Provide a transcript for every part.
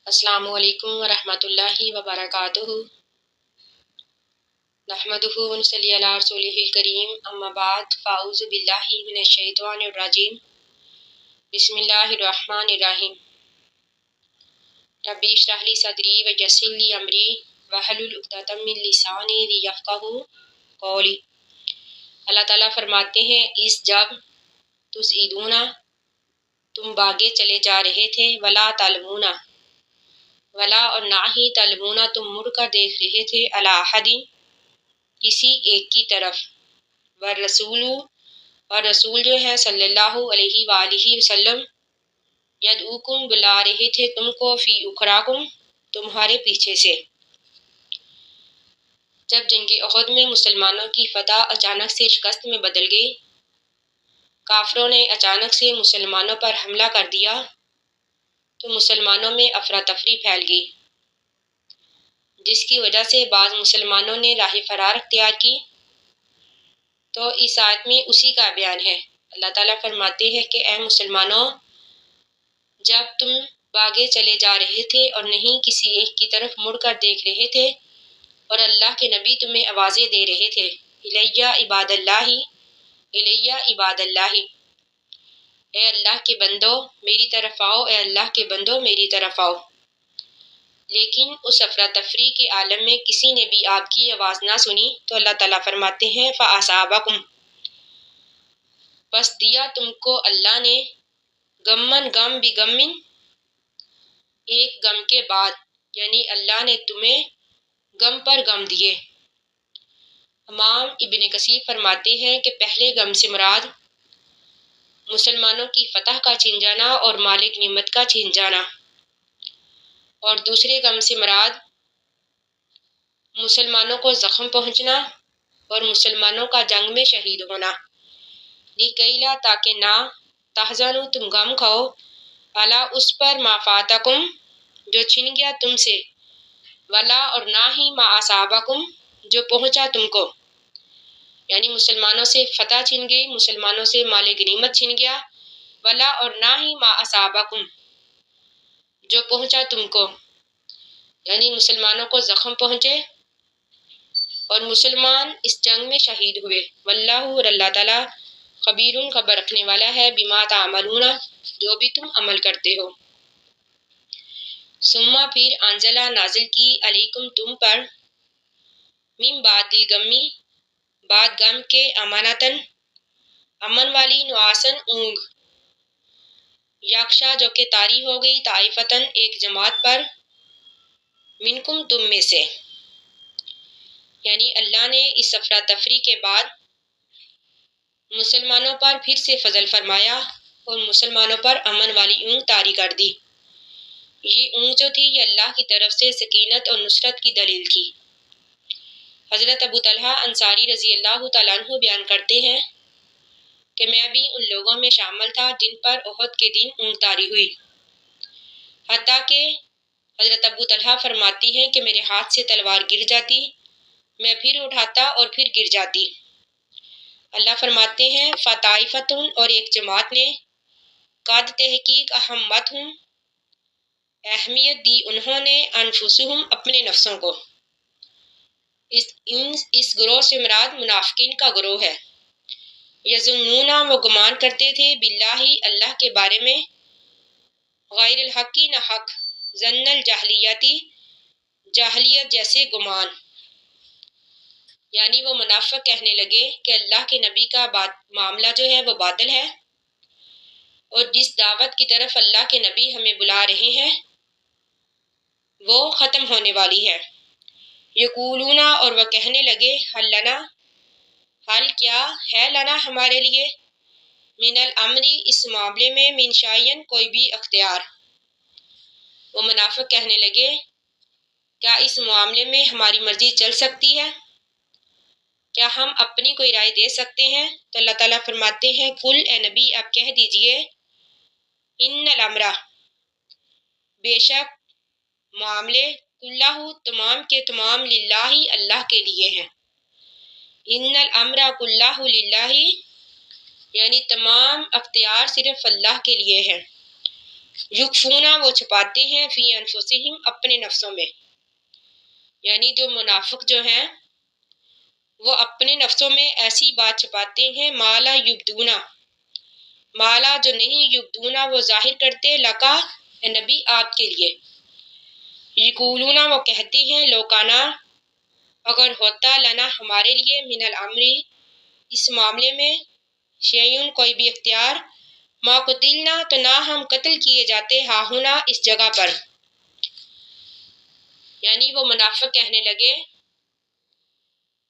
السلام علیکم ورحمۃ اللہ وبرکاتہ۔ نحمدہ ونصلی علی رسولہ الکریم، اما بعد فاعوذ باللہ من الشیطان الرجیم، بسم اللہ الرحمن الرحیم۔ رب اشرح لی صدری ویسر لی امری واحلل عقدۃ من لسانی لیفقہوا قولی۔ اللہ تعالیٰ فرماتے ہیں اس جب تسعدون تم باغے چلے جا رہے تھے، ولا تعلمون ولا اور نہ ہی تعلمون تم مڑ کر دیکھ رہے تھے، علی احد کسی ایک کی طرف، والرسول اور رسول جو ہے صلی اللہ علیہ وآلہ وسلم، یدعوکم بلا رہے تھے تم کو، فی اخراکم تمہارے پیچھے سے۔ جب جنگ احد میں مسلمانوں کی فتح اچانک سے شکست میں بدل گئی، کافروں نے اچانک سے مسلمانوں پر حملہ کر دیا تو مسلمانوں میں افراتفری پھیل گئی، جس کی وجہ سے بعض مسلمانوں نے راہ فرار اختیار کی۔ تو اس آیت میں اسی کا بیان ہے۔ اللہ تعالیٰ فرماتے ہیں کہ اے مسلمانوں، جب تم باغے چلے جا رہے تھے اور نہیں کسی ایک کی طرف مڑ کر دیکھ رہے تھے، اور اللہ کے نبی تمہیں آوازیں دے رہے تھے، الیہ عباد اللہ، الیہ عباد اللہ، اے اللہ کے بندو میری طرف آؤ، اے اللہ کے بندو میری طرف آؤ۔ لیکن اس افراتفری کے عالم میں کسی نے بھی آپ کی آواز نہ سنی، تو اللہ تعالیٰ فرماتے ہیں فَأَصَابَكُمْ پس دیا تم کو اللہ نے، غمًا غم بغم ایک غم کے بعد، یعنی اللہ نے تمہیں غم پر غم دیے۔ امام ابن کثیر فرماتے ہیں کہ پہلے غم سے مراد مسلمانوں کی فتح کا چھن جانا اور مالک نعمت کا چھن جانا، اور دوسرے غم سے مراد مسلمانوں کو زخم پہنچنا اور مسلمانوں کا جنگ میں شہید ہونا۔ لِکَیْلَا تاکہ نہ تحزنوا تم غم کھاؤ، علی اس پر ما فاتکم جو چھن گیا تم سے، ولا اور نہ ہی ما اصابکم جو پہنچا تم کو، یعنی مسلمانوں سے فتح چھن گئی، مسلمانوں سے مال غنیمت چھن گیا، ولا اور نہ ہی ما اصابکم جو پہنچا تم کو، یعنی مسلمانوں کو زخم پہنچے اور مسلمان اس جنگ میں شہید ہوئے۔ واللہ اور اللہ تعالیٰ خبیر خبر رکھنے والا ہے، بما تعملون جو بھی تم عمل کرتے ہو۔ ثم پھر انزلہ نازل کی، علیکم تم پر، من بعد الغم بعد غم کے، امانتاً امن والی، نعاساً اونگ، یغشا جو کہ طاری ہو گئی، طائفتاً ایک جماعت پر، منکم تم میں سے، یعنی اللہ نے اس افراتفری کے بعد مسلمانوں پر پھر سے فضل فرمایا اور مسلمانوں پر امن والی اونگ طاری کر دی۔ یہ اونگ جو تھی یہ اللہ کی طرف سے سکینت اور نصرت کی دلیل تھی۔ حضرت ابو طلحہ انصاری رضی اللہ تعالیٰ عنہ بیان کرتے ہیں کہ میں بھی ان لوگوں میں شامل تھا جن پر احد کے دن اونگ طاری ہوئی، حتیٰ کہ حضرت ابو طلحہ فرماتی ہیں کہ میرے ہاتھ سے تلوار گر جاتی، میں پھر اٹھاتا اور پھر گر جاتی۔ اللہ فرماتے ہیں فَطَائِفَةٌ اور ایک جماعت نے، قد تحقیق اہمتہم اہمیت دی انہوں نے، انفسہم اپنے نفسوں کو، اس گروہ سے مراد منافقین کا گروہ ہے، یظنون وہ گمان کرتے تھے، باللہ اللہ کے بارے میں، غیر الحق نہ حق، ظن الجاہلیتی جاہلیت جیسے گمان، یعنی وہ منافق کہنے لگے کہ اللہ کے نبی کا معاملہ جو ہے وہ باطل ہے، اور جس دعوت کی طرف اللہ کے نبی ہمیں بلا رہے ہیں وہ ختم ہونے والی ہے۔ یقولون اور وہ کہنے لگے، حل لنا حل کیا ہے، لنا ہمارے لیے، من الامر اس معاملے میں، من شیئن کوئی بھی اختیار۔ وہ منافق کہنے لگے کیا اس معاملے میں ہماری مرضی چل سکتی ہے، کیا ہم اپنی کوئی رائے دے سکتے ہیں؟ تو اللہ تعالیٰ فرماتے ہیں قل اے نبی آپ کہہ دیجئے، ان الامر بے شک معاملے، کلہ تمام کے تمام، للہ اللہ کے لیے ہیں، ان الامر کلہ للہ یعنی تمام اختیار صرف اللہ کے لیے ہے، یکفونا وہ چھپاتے ہیں فی انفسہم اپنے نفسوں میں، یعنی جو منافق جو ہیں وہ اپنے نفسوں میں ایسی بات چھپاتے ہیں مالا یبدونا، مالا جو نہیں یبدونا وہ ظاہر کرتے لکا اے نبی آپ کے لیے، یقولون وہ کہتے ہیں لوکانا اگر ہوتا لنا ہمارے لیے من الامری اس معاملے میں شیئن کوئی بھی اختیار ما قتلنا تو نہ ہم قتل کیے جاتے ہاہنا اس جگہ پر، یعنی وہ منافق کہنے لگے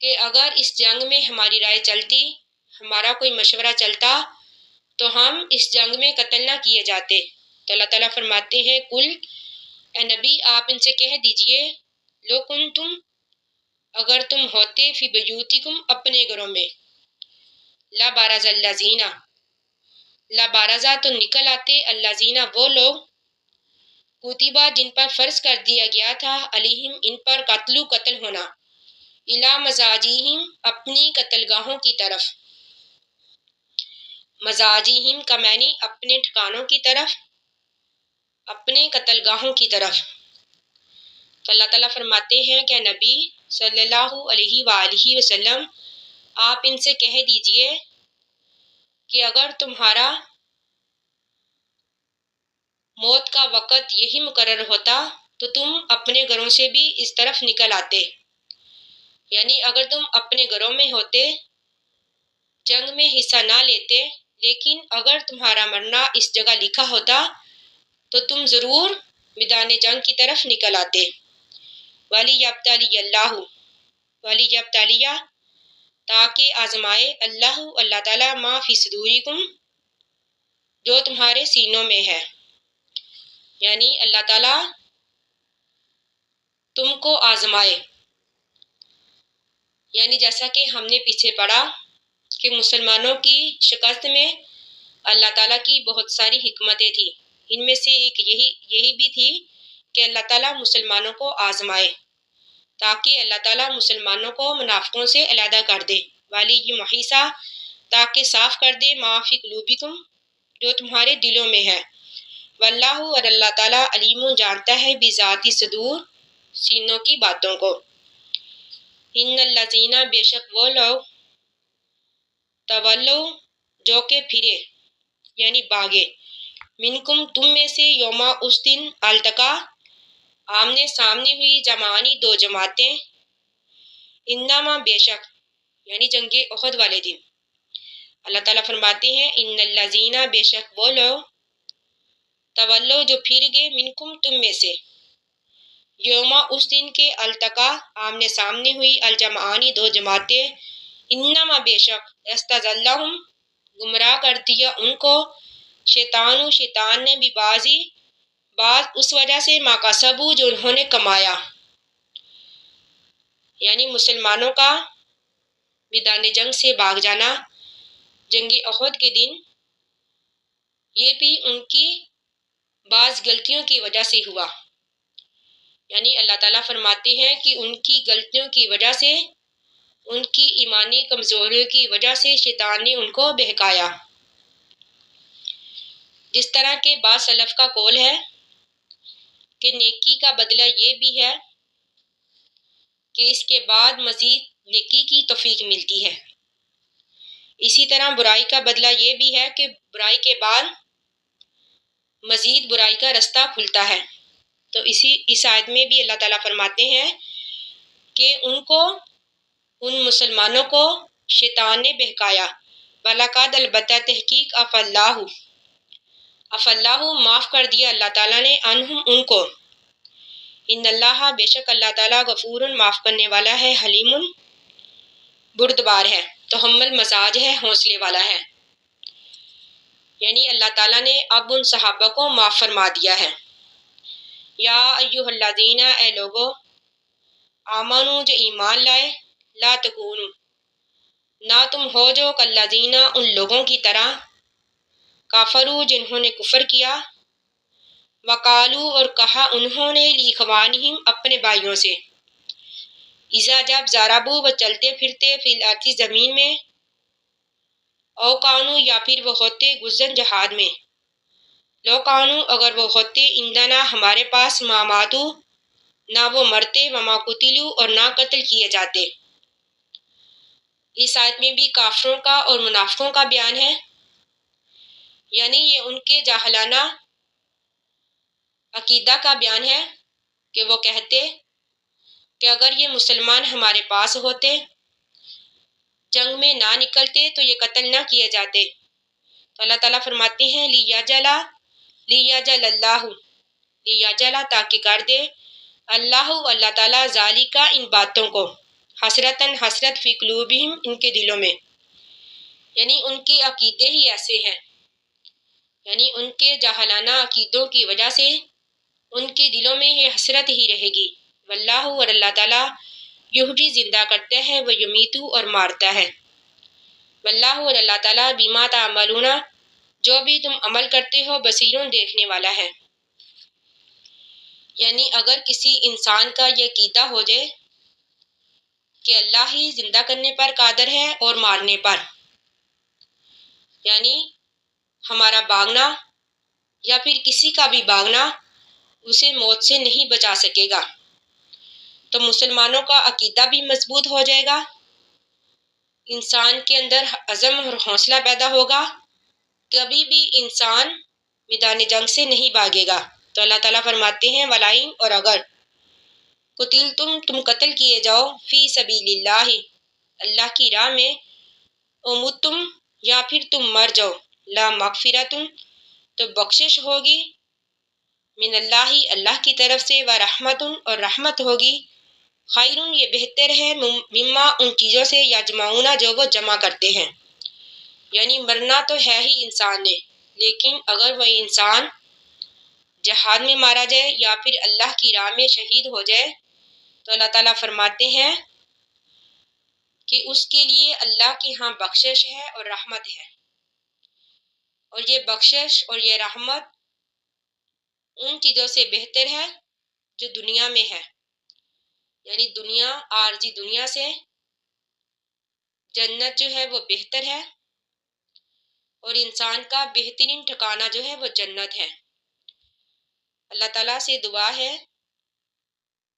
کہ اگر اس جنگ میں ہماری رائے چلتی، ہمارا کوئی مشورہ چلتا تو ہم اس جنگ میں قتل نہ کیے جاتے۔ تو اللہ تعالیٰ فرماتے ہیں کل اے نبی آپ ان سے کہہ دیجئے لو کنتم اگر تم ہوتے فی بیوتکم اپنے گھروں میں، لا بارز الذین لا بارزہ تو نکل آتے الذین وہ لوگ کتبہ جن پر فرض کر دیا گیا تھا علیہم ان پر قتل ہونا، الی مزاجہم اپنی قتل گاہوں کی طرف، مزاجہم کا معنی اپنے ٹھکانوں کی طرف، اپنے قتل گاہوں کی طرف۔ تو اللہ تعالیٰ فرماتے ہیں کہ نبی صلی اللہ علیہ وآلہ وسلم آپ ان سے کہہ دیجئے کہ اگر تمہارا موت کا وقت یہی مقرر ہوتا تو تم اپنے گھروں سے بھی اس طرف نکل آتے، یعنی اگر تم اپنے گھروں میں ہوتے جنگ میں حصہ نہ لیتے، لیکن اگر تمہارا مرنا اس جگہ لکھا ہوتا تو تم ضرور میدان جنگ کی طرف نکل آتے۔ وَلِيَبْتَلِيَ اللَّهُ وَلِيَبْتَلِيَ تاکہ آزمائے اللہ تعالیٰ ما فی صدورکم جو تمہارے سینوں میں ہے، یعنی اللہ تعالیٰ تم کو آزمائے، یعنی جیسا کہ ہم نے پیچھے پڑھا کہ مسلمانوں کی شکست میں اللہ تعالیٰ کی بہت ساری حکمتیں تھیں، ان میں سے ایک یہی بھی تھی کہ اللہ تعالیٰ مسلمانوں کو آزمائے تاکہ اللہ تعالیٰ مسلمانوں کو منافقوں سے علیحدہ کر دے، والی محیصہ تاکہ صاف کر دے ما فی قلوبکم جو تمہارے دلوں میں ہے، واللہ اور اللہ تعالیٰ علیم جانتا ہے بذات صدور سینوں کی باتوں کو۔ ان الذین بے شک وہ لوگ تولو جو کہ پھرے یعنی بھاگے، منکم تم میں سے یوما اس دن التقا آمنے سامنے ہوئی جمعانی دو جماعتیں، انما بے شک یعنی جنگ احد والے دن، اللہ تعالیٰ فرماتے ہیں ان الذین بے شک وہ لوگ تولو جو پھر گئے منکم تم میں سے، یوما اس دن کے التقا آمنے سامنے ہوئی الجمعانی دو جماعتیں، انما بے شک استزلہم گمراہ کر دیا ان کو شیطان نے بھی بعض اس وجہ سے ما کسبوا جو انہوں نے کمایا، یعنی مسلمانوں کا میدان جنگ سے بھاگ جانا جنگ احد کے دن یہ بھی ان کی بعض غلطیوں کی وجہ سے ہوا، یعنی اللہ تعالیٰ فرماتے ہیں کہ ان کی غلطیوں کی وجہ سے، ان کی ایمانی کمزوریوں کی وجہ سے شیطان نے ان کو بہکایا، جس طرح کہ بعض سلف کا قول ہے کہ نیکی کا بدلہ یہ بھی ہے کہ اس کے بعد مزید نیکی کی توفیق ملتی ہے، اسی طرح برائی کا بدلہ یہ بھی ہے کہ برائی کے بعد مزید برائی کا رستہ کھلتا ہے۔ تو اس آیت میں بھی اللہ تعالیٰ فرماتے ہیں کہ ان مسلمانوں کو شیطان نے بہکایا، وَلَقَدْ البتہ تحقیق عفا اللہ معاف کر دیا اللہ تعالیٰ نے عنہم ان کو، ان اللہ بے شک اللہ تعالیٰ غفور معاف کرنے والا ہے، حلیم بردبار ہے، تحمل مزاج ہے، حوصلے والا ہے، یعنی اللہ تعالیٰ نے اب ان صحابہ کو معاف فرما دیا ہے۔ یا ایھا الذین اے لوگو آمنو جو ایمان لائے، لا تکونو نہ تم ہو جو کالذین ان لوگوں کی طرح کافرو جنہوں نے کفر کیا، وقالو اور کہا انہوں نے لاخوانہم اپنے بھائیوں سے، اذا جب ضربوا وہ چلتے پھرتے فی الارض زمین میں، او کانو یا پھر وہ ہوتے غزاً جہاد میں، لو کانو اگر وہ ہوتے عندنا ہمارے پاس ما ماتو نہ وہ مرتے وما قتلوا اور نہ قتل کیے جاتے۔ اس آیت میں بھی کافروں کا اور منافقوں کا بیان ہے، یعنی یہ ان کے جاہلانہ عقیدہ کا بیان ہے کہ وہ کہتے کہ اگر یہ مسلمان ہمارے پاس ہوتے، جنگ میں نہ نکلتے تو یہ قتل نہ کیے جاتے۔ تو اللہ تعالیٰ فرماتے ہیں لیجل اللہ تاکہ کر دے اللہ تعالیٰ ذالکا ان باتوں کو حسرت فی قلوبہم ان کے دلوں میں، یعنی ان کے عقیدے ہی ایسے ہیں، یعنی ان کے جاہلانہ عقیدوں کی وجہ سے ان کے دلوں میں یہ حسرت ہی رہے گی۔ واللہ اور اللہ تعالیٰ یحیی زندہ کرتا ہے وہ یمیتو اور مارتا ہے۔ واللہ اور اللہ تعالیٰ بما تعملون جو بھی تم عمل کرتے ہو بصیرون دیکھنے والا ہے۔ یعنی اگر کسی انسان کا یہ عقیدہ ہو جائے کہ اللہ ہی زندہ کرنے پر قادر ہے اور مارنے پر، یعنی ہمارا بھاگنا یا پھر کسی کا بھی بھاگنا اسے موت سے نہیں بچا سکے گا، تو مسلمانوں کا عقیدہ بھی مضبوط ہو جائے گا، انسان کے اندر عزم اور حوصلہ پیدا ہوگا، کبھی بھی انسان میدان جنگ سے نہیں بھاگے گا۔ تو اللہ تعالیٰ فرماتے ہیں ولائن اور اگر قتل تم قتل کیے جاؤ فی سبیل اللہ اللہ کی راہ میں، امتم یا پھر تم مر جاؤ، لا مغفرتن تو بخشش ہوگی، من اللہ اللہ کی طرف سے، و رحمتن اور رحمت ہوگی، خیرن یہ بہتر ہے، مما ان چیزوں سے یجمعون جو وہ جمع کرتے ہیں۔ یعنی مرنا تو ہے ہی انسان نے، لیکن اگر وہ انسان جہاد میں مارا جائے یا پھر اللہ کی راہ میں شہید ہو جائے تو اللہ تعالیٰ فرماتے ہیں کہ اس کے لیے اللہ کے ہاں بخشش ہے اور رحمت ہے، اور یہ بخشش اور یہ رحمت ان چیزوں سے بہتر ہے جو دنیا میں ہے، یعنی دنیا عارضی دنیا سے جنت جو ہے وہ بہتر ہے، اور انسان کا بہترین ٹھکانہ جو ہے وہ جنت ہے۔ اللہ تعالیٰ سے دعا ہے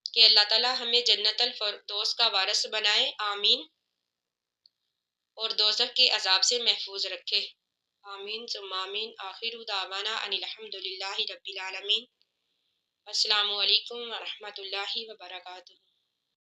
کہ اللہ تعالیٰ ہمیں جنت الفردوس کا وارث بنائے، آمین، اور دوزخ کے عذاب سے محفوظ رکھے، آمین ثم آمین۔ آخر دعوانا ان الحمد للہ رب العالمین۔ السلام علیکم ورحمۃ اللہ وبرکاتہ۔